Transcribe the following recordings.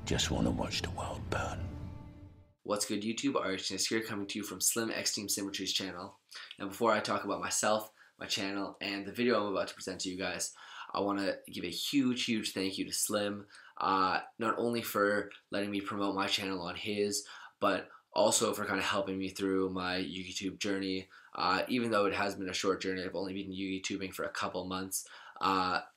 just want to watch the world burn. What's good, YouTube? Nisker coming to you from SlimXTeamSymmetry's channel. And before I talk about myself, my channel, and the video I'm about to present to you guys, I want to give a huge thank you to Slim, not only for letting me promote my channel on his, but also for kind of helping me through my YuGi-Tube journey. Even though it has been a short journey, I've only been YuGi-Tubing for a couple months.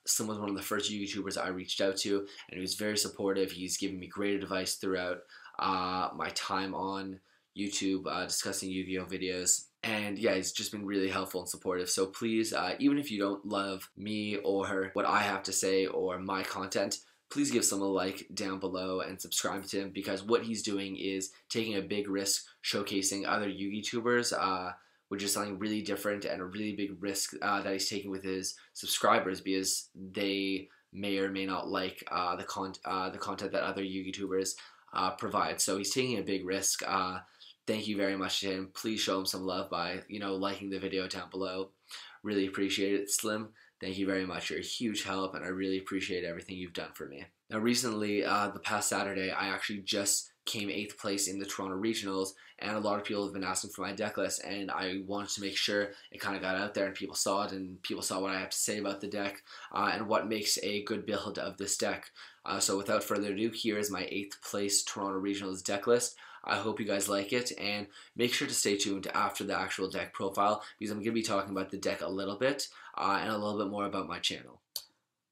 Slim was one of the first YuGi-Tubers I reached out to, and he was very supportive. He's given me great advice throughout my time on YouTube discussing Yu-Gi-Oh videos, and yeah, he's just been really helpful and supportive. So please, even if you don't love me or what I have to say or my content, please give Slim a like down below and subscribe to him, because what he's doing is taking a big risk showcasing other Yu-Gi-Tubers, which is something really different and a really big risk that he's taking with his subscribers, because they may or may not like the content that other Yu-Gi-Tubers provide. So he's taking a big risk. Thank you very much to him. Please show him some love by, liking the video down below. Really appreciate it. Slim, thank you very much. You're a huge help, and I really appreciate everything you've done for me. Now, recently, the past Saturday, I actually just came 8th place in the Toronto Regionals, and a lot of people have been asking for my deck list, and I wanted to make sure it kind of got out there and people saw it, and people saw what I have to say about the deck, and what makes a good build of this deck. So without further ado, here is my 8th place Toronto Regionals deck list. I hope you guys like it, and make sure to stay tuned after the actual deck profile, because I'm going to be talking about the deck a little bit, and a little bit more about my channel.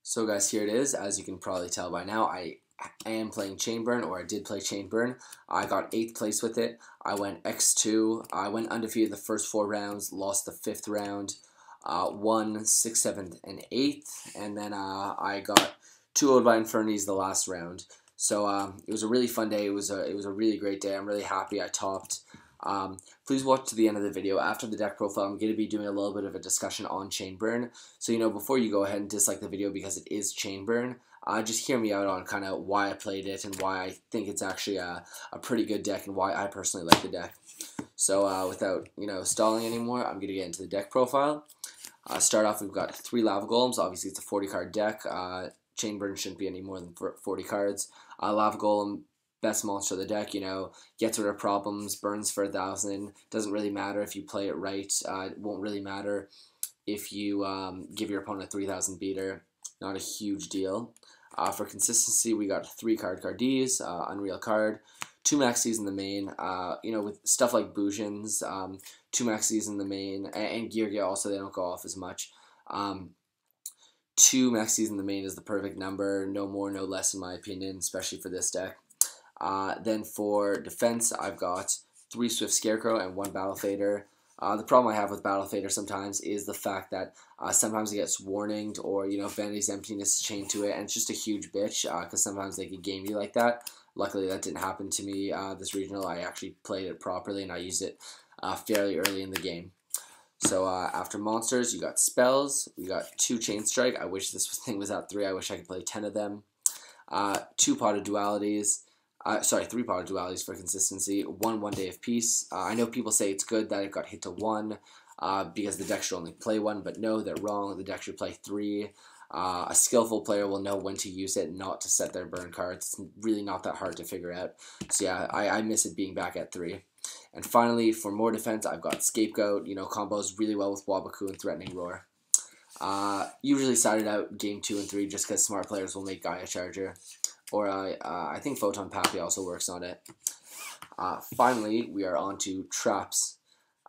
So guys, here it is. As you can probably tell by now, I am playing Chainburn, or I did play Chainburn. I got 8th place with it. I went X2. I went undefeated the first 4 rounds, lost the 5th round, won 6th, 7th, and 8th, and then I got 2-0'd by Infernities the last round. So it was a really fun day. It was a really great day. I'm really happy I topped. Please watch to the end of the video. After the deck profile, I'm going to be doing a little bit of a discussion on Chainburn. So, before you go ahead and dislike the video because it is Chainburn, just hear me out on kind of why I played it and why I think it's actually a pretty good deck and why I personally like the deck. So without, stalling anymore, I'm going to get into the deck profile. Start off, we've got 3 Lava Golems. Obviously, it's a 40-card deck. Chainburn shouldn't be any more than 40 cards. Lava Golem, best monster of the deck, gets rid of problems, burns for 1,000. Doesn't really matter if you play it right. It won't really matter if you give your opponent a 3,000 beater. Not a huge deal. For consistency, we got 3 Cards, Unreal card, 2 Maxis in the main, with stuff like Bujins, 2 Maxis in the main, and Gear also, they don't go off as much. 2 Maxis in the main is the perfect number, no more, no less in my opinion, especially for this deck. Then for defense, I've got 3 Swift Scarecrow and 1 Battle Fader. The problem I have with Battle Fader sometimes is the fact that sometimes it gets warninged, or Vanity's Emptiness is chained to it, and it's just a huge bitch because sometimes they could game you like that. Luckily, that didn't happen to me this regional. I actually played it properly, and I used it fairly early in the game. So after monsters, you got spells. We got 2 Chain Strike. I wish this thing was at 3. I wish I could play 10 of them. 2 Pot of Dualities. 3 Pot of Dualities for consistency. 1 Day of Peace. I know people say it's good that it got hit to 1 because the deck should only play 1, but no, they're wrong. The deck should play 3. A skillful player will know when to use it, not to set their burn cards. It's really not that hard to figure out. So yeah, I miss it being back at 3. And finally, for more defense, I've got Scapegoat. Combos really well with Wabaku and Threatening Roar. Usually started out game 2 and 3 just because smart players will make Gaia Charger. Or I think Photon Pappy also works on it. Finally, we are on to traps.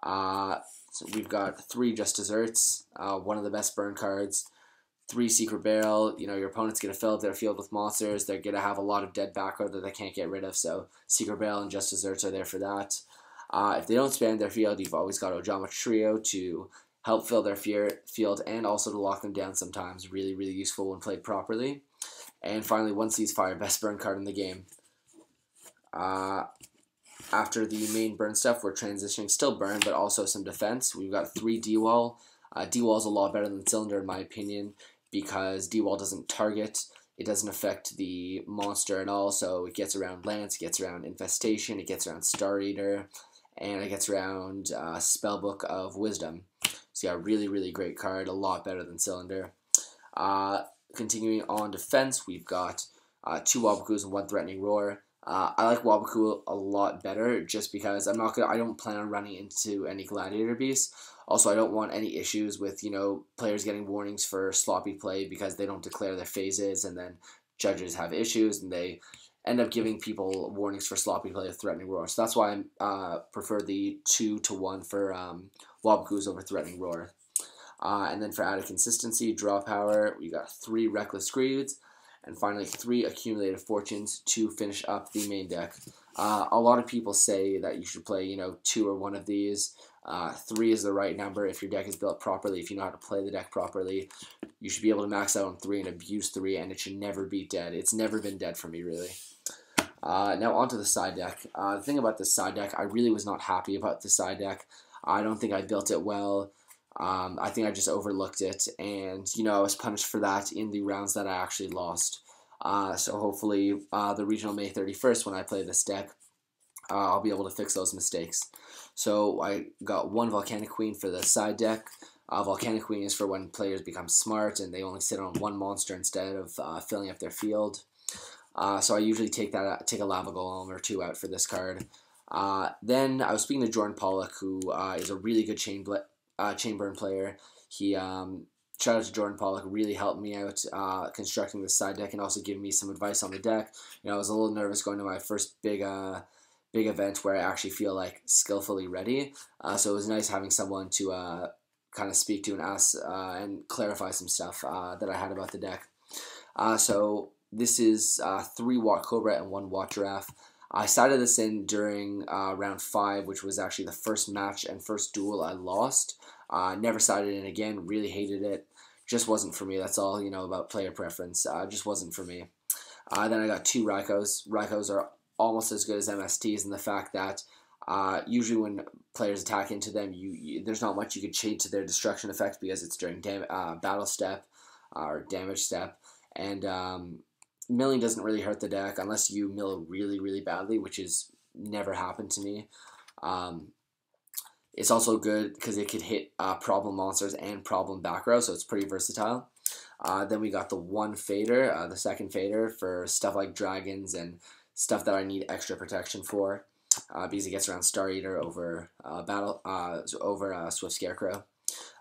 So we've got 3 Just Desserts, one of the best burn cards. 3 Secret Barrel. Your opponent's going to fill up their field with monsters. They're going to have a lot of dead back row that they can't get rid of, so Secret Barrel and Just Desserts are there for that. If they don't spam their field, you've always got Ojama Trio to help fill their field and also to lock them down sometimes. Really useful when played properly. And finally, 1 Ceasefire, best burn card in the game. After the main burn stuff, we're transitioning, still burn, but also some defense. We've got 3 D-Wall. D-Wall is a lot better than Cylinder in my opinion, because D-Wall doesn't target, it doesn't affect the monster at all, so it gets around Lance, it gets around Infestation, it gets around Star Eater, and it gets around Spellbook of Wisdom. So yeah, really great card, a lot better than Cylinder. Continuing on defense, we've got 2 Wabakus and 1 Threatening Roar. I like Wabaku a lot better just because I don't plan on running into any Gladiator Beasts. Also, I don't want any issues with, players getting warnings for sloppy play because they don't declare their phases, and then judges have issues and they end up giving people warnings for sloppy play with Threatening Roar. So that's why I prefer the 2-to-1 for Wabakus over Threatening Roar. And then for added consistency, draw power, we got 3 Reckless Greeds, and finally 3 Accumulated Fortunes to finish up the main deck. A lot of people say that you should play, 2 or 1 of these. 3 is the right number if your deck is built properly. If you know how to play the deck properly, you should be able to max out on 3 and abuse 3, and it should never be dead. It's never been dead for me, really. Now onto the side deck. The thing about this side deck, I really was not happy about the side deck. I don't think I built it well. I think I just overlooked it, and I was punished for that in the rounds that I actually lost. So hopefully the regional May 31st, when I play this deck, I'll be able to fix those mistakes. So I got 1 Volcanic Queen for the side deck. Volcanic Queen is for when players become smart and they only sit on 1 monster instead of filling up their field. So I usually take a Lava Golem or 2 out for this card. Then I was speaking to Jordan Pollock, who is a really good Chainburn player. He shout out to Jordan Pollock, really helped me out constructing the side deck and also giving me some advice on the deck. I was a little nervous going to my first big event where I actually feel like skillfully ready. So it was nice having someone to kind of speak to and ask and clarify some stuff that I had about the deck. So this is 3 Watt Cobra and 1 Watt Giraffe. I sided this in during round 5, which was actually the first match and first duel I lost. Never sided in again, really hated it. Just wasn't for me. That's all, about player preference. Just wasn't for me. Then I got 2 Raikos. Raikos are almost as good as MSTs in the fact that usually when players attack into them, there's not much you can change to their destruction effect because it's during battle step or damage step. And milling doesn't really hurt the deck unless you mill really, really badly, which has never happened to me. It's also good because it could hit problem monsters and problem back row, so it's pretty versatile. Then we got the 1 Fader, the second Fader for stuff like dragons and stuff that I need extra protection for, because it gets around Star Eater over Swift Scarecrow.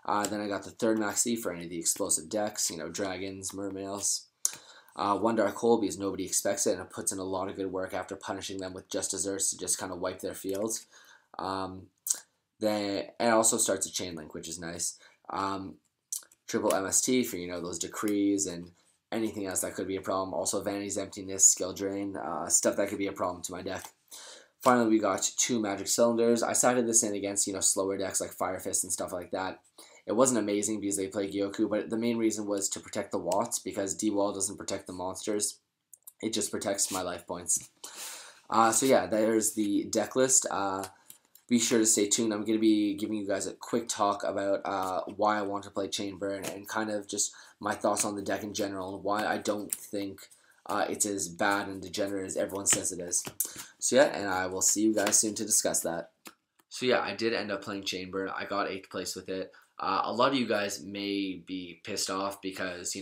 Then I got the 3rd Maxi for any of the explosive decks, dragons, mermaids. 1 Dark Hole because nobody expects it and it puts in a lot of good work after punishing them with just desserts to just kind of wipe their fields. Then it also starts a Chain Link, which is nice. Triple MST for those decrees and anything else that could be a problem. Also Vanity's Emptiness, Skill Drain, stuff that could be a problem to my deck. Finally, we got 2 Magic Cylinders. I sided this in against slower decks like Fire Fist and stuff like that. It wasn't amazing because they play Gyoku, but the main reason was to protect the Watts because D-Wall doesn't protect the monsters. It just protects my life points. So yeah, there's the deck list. Be sure to stay tuned. I'm going to be giving you guys a quick talk about why I want to play Chainburn and kind of just my thoughts on the deck in general and why I don't think it's as bad and degenerate as everyone says it is. So yeah, and I will see you guys soon to discuss that. So yeah, I did end up playing Chainburn. I got 8th place with it. A lot of you guys may be pissed off because,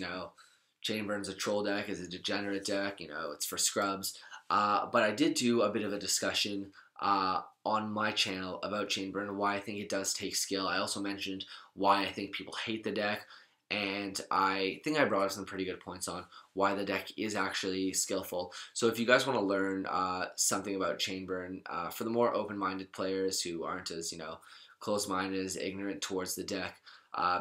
Chainburn's a troll deck, is a degenerate deck, it's for scrubs. But I did do a bit of a discussion on my channel about Chainburn and why I think it does take skill. I also mentioned why I think people hate the deck, and I think I brought up some pretty good points on why the deck is actually skillful. So if you guys want to learn something about Chainburn, for the more open-minded players who aren't as, closed-minded, as ignorant towards the deck,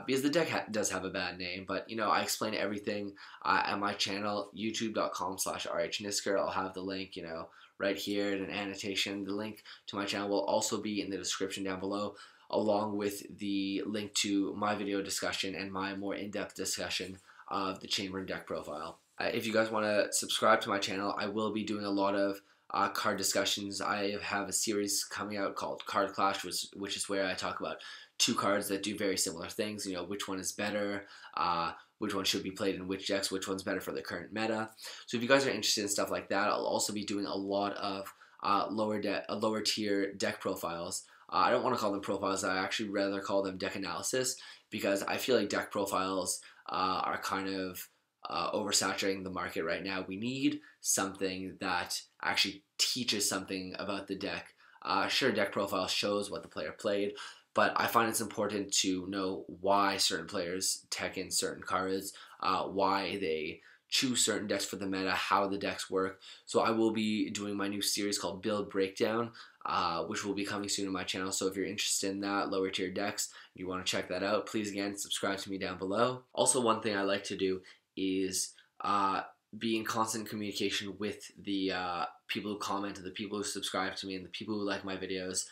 because the deck does have a bad name, but I explain everything at my channel, youtube.com/rhnisker. I'll have the link, right here in an annotation. The link to my channel will also be in the description down below, along with the link to my video discussion and my more in-depth discussion of the Chainburn deck profile. If you guys want to subscribe to my channel, I will be doing a lot of card discussions. I have a series coming out called Card Clash, which is where I talk about 2 cards that do very similar things. Which one is better, which one should be played in which decks, which one's better for the current meta. So if you guys are interested in stuff like that, I'll also be doing a lot of lower tier deck profiles. I don't want to call them profiles. I actually rather call them deck analysis because I feel like deck profiles are kind of oversaturating the market right now. We need something that actually teaches something about the deck. Sure, deck profile shows what the player played, but I find it's important to know why certain players tech in certain cards, why they choose certain decks for the meta, how the decks work. So I will be doing my new series called Build Breakdown, which will be coming soon on my channel. So if you're interested in that, lower tier decks, you want to check that out, please again subscribe to me down below. Also, one thing I like to do is be in constant communication with the people who comment, the people who subscribe to me, and the people who like my videos.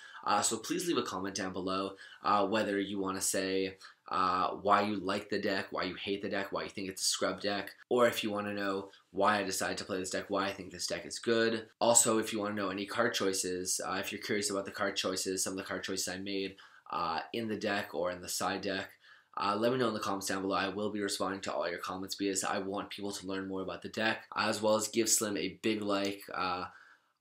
So please leave a comment down below, whether you want to say why you like the deck, why you hate the deck, why you think it's a scrub deck, or if you want to know why I decided to play this deck, why I think this deck is good. Also, if you want to know any card choices, if you're curious about the card choices, some of the card choices I made in the deck or in the side deck, let me know in the comments down below. I will be responding to all your comments because I want people to learn more about the deck, as well as give Slim a big like.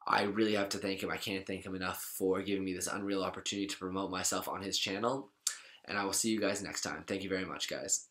I really have to thank him. I can't thank him enough for giving me this unreal opportunity to promote myself on his channel. And I will see you guys next time. Thank you very much, guys.